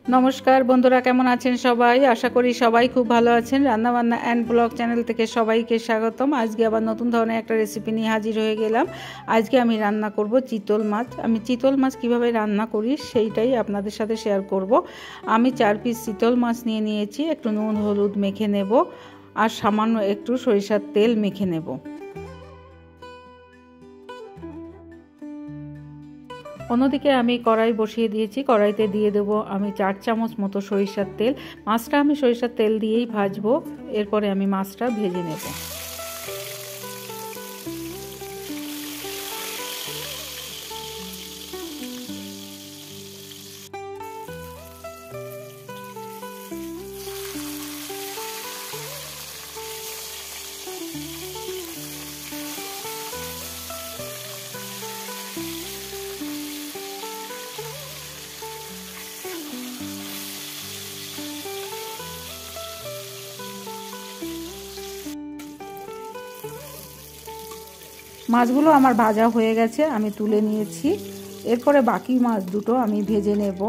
নমস্কার বন্ধুরা, কেমন আছেন সবাই? আশা করি সবাই খুব ভালো আছেন। রান্নাবান্না অ্যান্ড ব্লগ চ্যানেল থেকে সবাইকে স্বাগতম। আজকে আবার নতুন ধরনের একটা রেসিপি নিয়ে হাজির হয়ে গেলাম। আজকে আমি রান্না করব চিতল মাছ। আমি চিতল মাছ কিভাবে রান্না করি সেইটাই আপনাদের সাথে শেয়ার করব। আমি 4 পিস চিতল মাছ নিয়ে নিয়েছি। একটু নুন হলুদ মেখে নেব আর সামান্য একটু সরিষার তেল মেখে নেব। অন্যদিকে আমি কড়াই বসিয়ে দিয়েছি। কড়াইতে দিয়ে দেব আমি 4 চামচ মতো সরিষার তেল। মাছটা আমি সরিষার তেল দিয়েই ভাজবো। এরপরে আমি মাছটা ভেজে নেব। মাছগুলো আমার ভাজা হয়ে গেছে, আমি তুলে নিয়েছি। এরপরে বাকি মাছ দুটো আমি ভেজে নেব।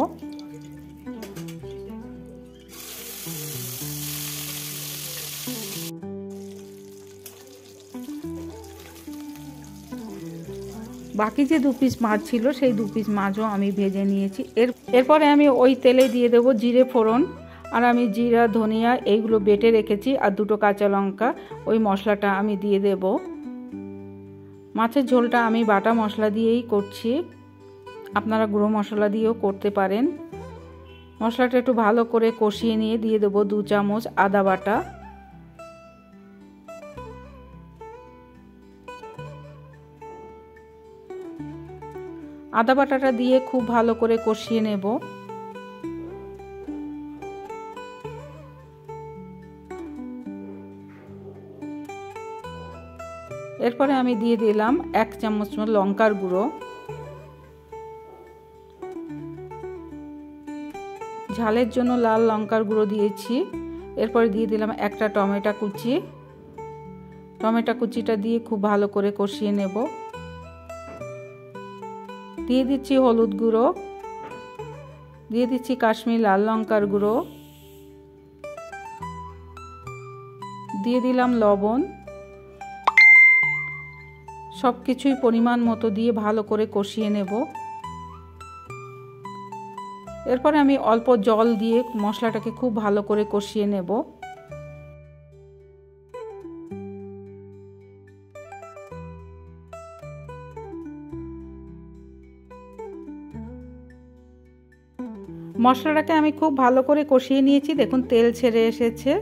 বাকি যে 2 পিস মাছ ছিল সেই 2 পিস মাছও আমি ভেজে নিয়েছি। এরপরে আমি ওই তেলে দিয়ে দেব জিরে ফোড়ন, আর আমি জিরা ধনিয়া এইগুলো বেটে রেখেছি, আর 2টো কাঁচা লঙ্কা। ওই মশলাটা আমি দিয়ে দেব। মাছের ঝোলটা আমি বাটা মশলা দিয়েই করছি, আপনারা গুঁড়ো মশলা দিয়েও করতে পারেন। মশলাটা একটু ভালো করে কষিয়ে নিয়ে দিয়ে দেব 2 চামচ আদা বাটা। আদা বাটাটা দিয়ে খুব ভালো করে কষিয়ে নেব। এরপরে আমি দিয়ে দিলাম 1 চামচ লঙ্কার গুঁড়ো, ঝালের জন্য লাল লঙ্কার গুঁড়ো দিয়েছি। এরপরে দিয়ে দিলাম একটা টমেটো কুচি। টমেটো কুচিটা দিয়ে খুব ভালো করে কষিয়ে নেব। দিয়ে দিচ্ছি হলুদ গুঁড়ো, দিয়ে দিচ্ছি কাশ্মীরি লাল লঙ্কার গুঁড়ো, দিয়ে দিলাম লবণ। সব কিছুই পরিমাণ মতো দিয়ে ভালো করে কষিয়ে নেব। এরপরে আমি অল্প জল দিয়ে মশলাটাকে খুব ভালো করে কষিয়ে নেব। মশলাটাকে আমি খুব ভালো করে কষিয়ে নিয়েছি, দেখুন তেল ছেড়ে এসেছে।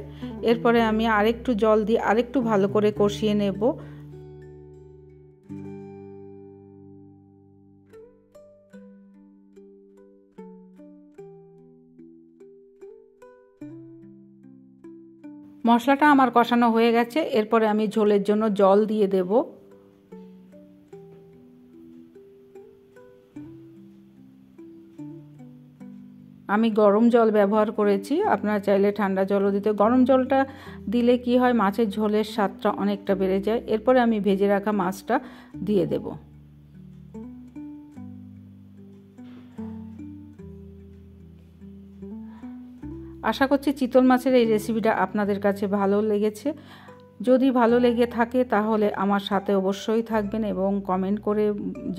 এরপরে আমি আরেকটু জল দিয়ে আরেকটু ভালো করে কষিয়ে নেব। মশলাটা আমার কষানো হয়ে গেছে। এরপরে আমি ঝোলের জন্য জল দিয়ে দেব। আমি গরম জল ব্যবহার করেছি, আপনারা চাইলে ঠান্ডা জলও দিতে। গরম জলটা দিলে কি হয়, মাছের ঝোলের স্বাদটা অনেকটা বেড়ে যায়। এরপরে আমি ভেজে রাখা মাছটা দিয়ে দেব। আশা করছি চিতল মাছের এই রেসিপিটা আপনাদের কাছে ভালো লেগেছে। যদি ভালো লেগে থাকে তাহলে আমার সাথে অবশ্যই থাকবেন এবং কমেন্ট করে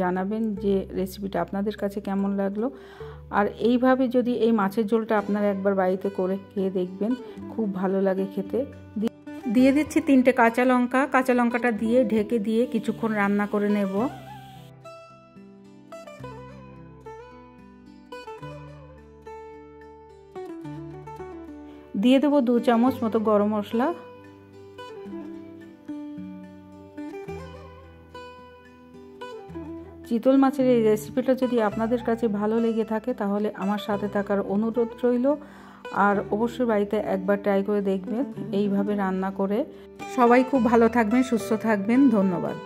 জানাবেন যে রেসিপিটা আপনাদের কাছে কেমন লাগলো। আর এইভাবে যদি এই মাছের ঝোলটা আপনারা একবার বাড়িতে করে খেয়ে দেখবেন, খুব ভালো লাগে খেতে। দিয়ে দিচ্ছি 3টে কাঁচা লঙ্কা। কাঁচা লঙ্কাটা দিয়ে ঢেকে দিয়ে কিছুক্ষণ রান্না করে নেব। দিয়ে দেবো 2 চামচ মতো গরম মশলা। চিতল মাছের এই রেসিপিটা যদি আপনাদের কাছে ভালো লেগে থাকে তাহলে আমার সাথে থাকার অনুরোধ রইল। আর অবশ্যই বাড়িতে একবার ট্রাই করে দেখবেন এইভাবে রান্না করে। সবাই খুব ভালো থাকবেন, সুস্থ থাকবেন। ধন্যবাদ।